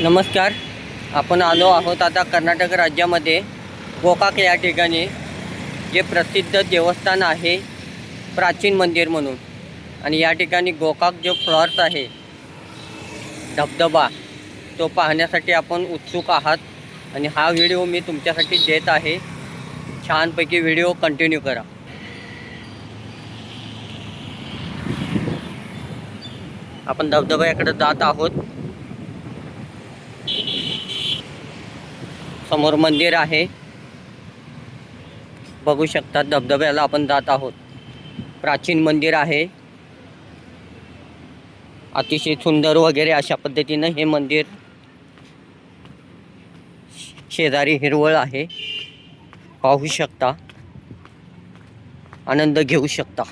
नमस्कार. आपण आलो आहोत आता कर्नाटक राज्यामध्ये गोकाक या ठिकाणी, जे प्रसिद्ध देवस्थान आहे, प्राचीन मंदिर म्हणून. आणि या ठिकाणी गोकाक जो फॉल्स आहे, धबधबा, तो पाहण्यासाठी आपण उत्सुक आहात. आणि हा व्हिडिओ मी तुमच्यासाठी देत आहे. छानपैकी व्हिडिओ कंटिन्यू करा. आपण धबधब्याकडे जात आहोत. समोर मंदिर आहे, बघू शकता. धबधब्याला आपण जात आहोत. प्राचीन मंदिर आहे, अतिशय सुंदर वगैरे अशा पद्धतीनं हे मंदिर. शेजारी हिरवळ आहे, पाहू शकता, आनंद घेऊ शकता.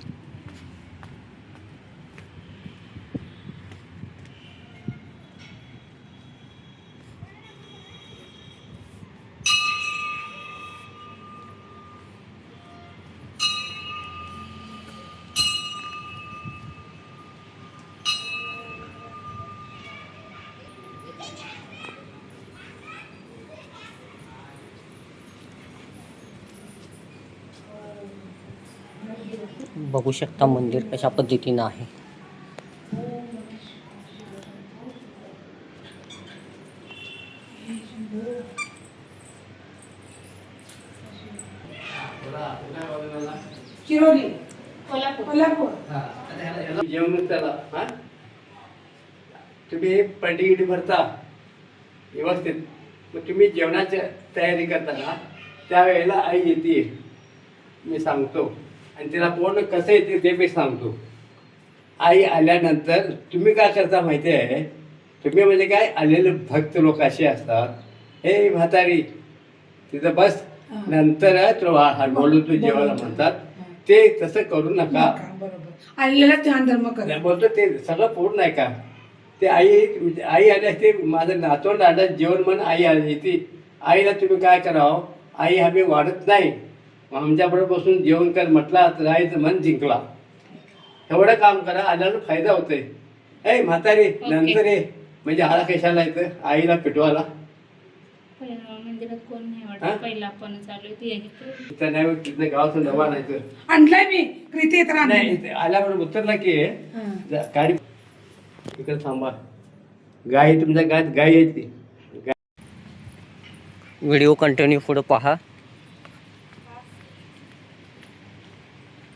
बघू शकता मंदिर कशा पद्धतीनं आहे. चिरोली कोल्हापूर. जेवण त्याला हा तुम्ही पलटी भरता व्यवस्थित. मग तुम्ही जेवणाची तयारी करताना त्यावेळेला आई येते, मी सांगतो. आणि तिला पूर्ण कसं येते ते मी सांगतो. आई आल्यानंतर तुम्ही काय करता माहिती आहे? तुम्ही म्हणजे काय, आलेले भक्त लोक असे असतात, हे म्हातारी तिथं बस, नंतर तुला बोलवतो जेवायला म्हणतात. ते तसं करू नका. बरोबर, आलेला ध्यान धर्म कर. बोलतो ते सगळं पूर्ण आहे का? ते आई आल्यास ते माझं नातवंड आलं जेवण म्हणून आई आली ती. आईला तुम्ही काय करावं? आई आम्ही वाढत नाही, आमच्याबरोबर बसून जेवण कर म्हटला तर आईचं मन जिंकला. एवढं काम करा, आल्यानं फायदा होतोय. ए म्हातारी नंतर ये, म्हणजे आला कशाला येतं आईला पिटवायला. मंदिरात कोण नाही वाटत, पहिला आपण चालू तिथं नाही, तिथं गावाचं डबा नाही तर आणलाय मी प्रीती नाही. आल्याबरोबर उतरला की गाडी इकडे थांबा. गाय तुमच्या गायत गाय येते. व्हिडिओ कंटिन्यू पुढे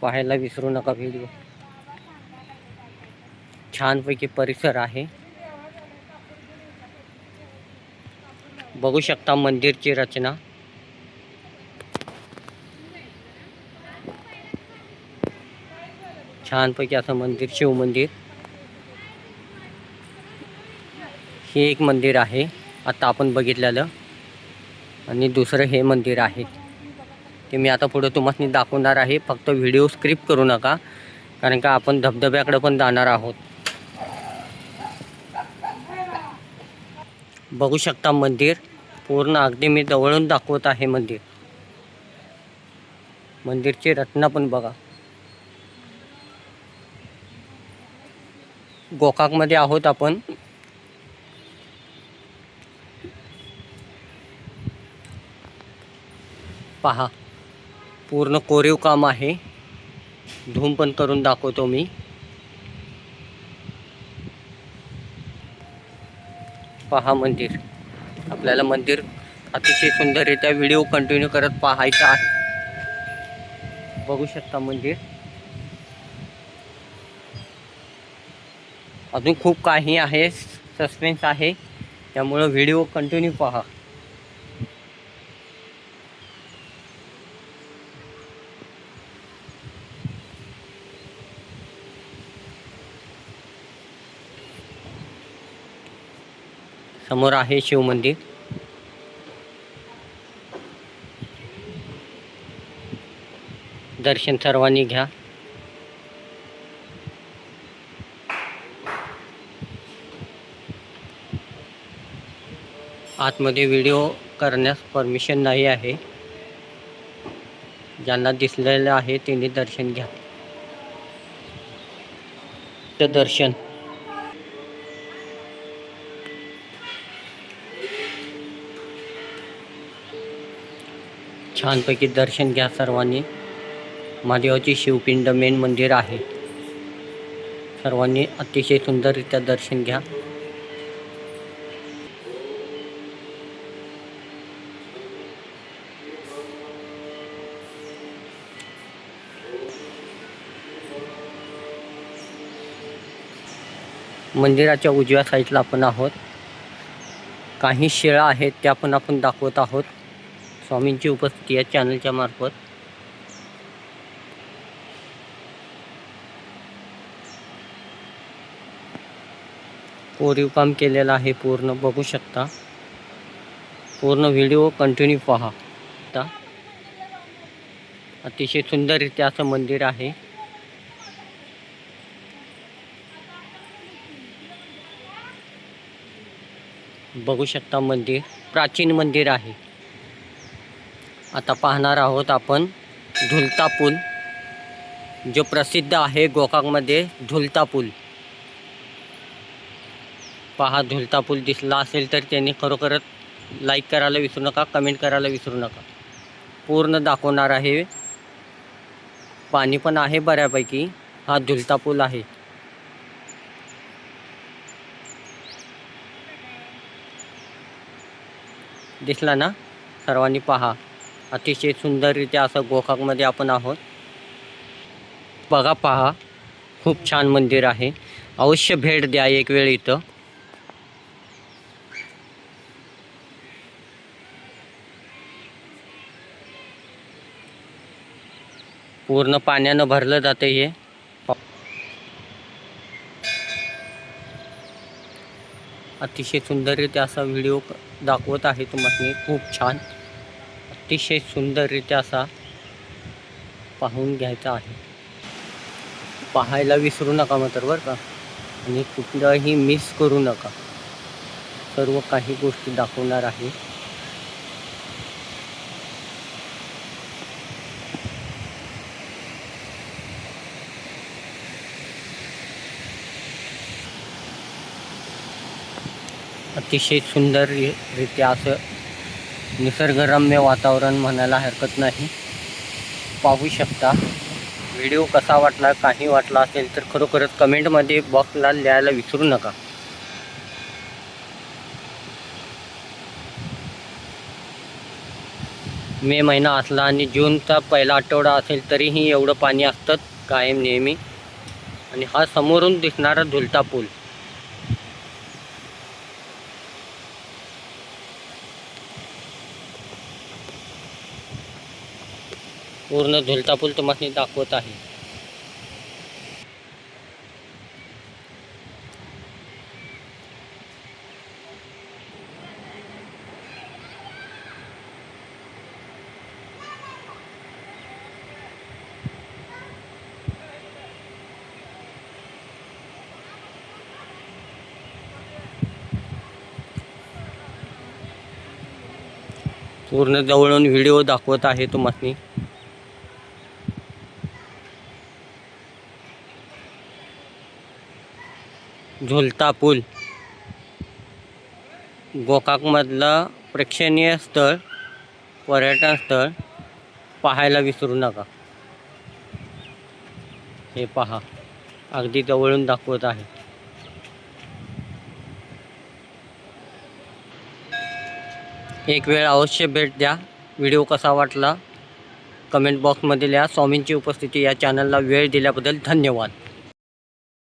पाहायला विसरू नका व्हिडिओ. छानपैकी परिसर आहे, बघू शकता मंदिरची रचना. छानपैकी असं मंदिर, शिव मंदिर. हे एक मंदिर आहे आता आपण बघितलेलं, आणि दुसरं हे मंदिर आहे ते मी आता पुढे तुम्हाला दाखवणार आहे. फक्त व्हिडिओ स्क्रिप्ट करू नका, कारण का आपण धबधब्याकडे पण जाणार आहोत. बघू शकता मंदिर पूर्ण, अगदी मी जवळून दाखवत आहे मंदिर. मंदिरची रचना पण बघा. गोकाकमध्ये आहोत आपण. पहा, पूर्ण कोरीव काम आहे. झूम पण करून दाखवतो मी. पहा मंदिर. आपल्याला मंदिर अतिशय सुंदररित्या व्हिडिओ कंटिन्यू करत पाहायचा आहे. बघू शकता मंदिर. अजून खूप काही आहे, सस्पेन्स आहे, त्यामुळं व्हिडिओ कंटिन्यू पहा. समोर आहे शिव मंदिर. दर्शन सर्वांनी घ्या. आतमध्ये व्हिडिओ करण्यास परमिशन नाही आहे. ज्यांना दिसलेलं आहे त्यांनी दर्शन घ्या. दर्शन छानपैकी दर्शन घ्या सर्वांनी. महादेवाची शिवपिंड मेन मंदिर आहे. सर्वांनी अतिशय सुंदररित्या दर्शन घ्या. मंदिराच्या उजव्या साईडला आपण आहोत. काही शिळा आहेत त्या पण आपण दाखवत आहोत. स्वामींची उपस्थिती या चॅनलच्या मार्फत. कोरीव काम केलेलं आहे पूर्ण, बघू शकता. पूर्ण व्हिडिओ कंटिन्यू पहा. अतिशय सुंदररित्या असं मंदिर आहे. बघू शकता मंदिर, प्राचीन मंदिर आहे. आता पाहणार आहोत आपण झुलता पूल, जो प्रसिद्ध आहे गोकाकमध्ये. झुलता पूल पहा. झुलता पूल दिसला असेल तर त्यांनी खरोखरच लाईक करायला विसरू नका, कमेंट करायला विसरू नका. पूर्ण दाखवणार आहे. पाणी पण आहे बऱ्यापैकी. हा झुलता पूल आहे. दिसला ना? सर्वांनी पहा. अतिशय सुंदररित्या असं गोकाकमध्ये आपण आहोत. बघा, पहा, खूप छान मंदिर आहे. अवश्य भेट द्या एक वेळ इथं. पूर्ण पाण्यानं भरलं जातं हे. अतिशय सुंदररित्या असा व्हिडिओ दाखवत आहे तुम्हाला. खूप छान, अतिशय सुंदररित्या असा पाहून घ्यायचा आहे. पाहायला विसरू नका मात्र बरं का. आणि कुठलंही मिस करू नका. सर्व काही गोष्टी दाखवणार आहे. अतिशय सुंदररित्या असं निसर्गरम्य वातावरण म्हणायला हरकत नाही. पाहू शकता. व्हिडिओ कसा वाटला, काही वाटला असेल तर खरोखरच कमेंटमध्ये बॉक्सला लिहायला विसरू नका. मे महिना असला आणि जूनचा पहिला आठवडा असेल तरीही एवढं पाणी असतं कायम नेहमी. आणि हा समोरून दिसणारा झुलता पूल. पूर्ण झुलता पूल तुम्हाला दाखवत आहे. पूर्ण जवळून व्हिडिओ दाखवत आहे तुम्हाला. झुलता पूल गोकाकमधलं प्रेक्षणीय स्थळ, पर्यटन स्थळ. पाहायला विसरू नका. हे पहा, अगदी जवळून दाखवत आहे. एक वेळ अवश्य भेट द्या. व्हिडिओ कसा वाटला कमेंट बॉक्समध्ये लिहा. स्वामींची उपस्थिती या चॅनलला वेळ दिल्याबद्दल धन्यवाद.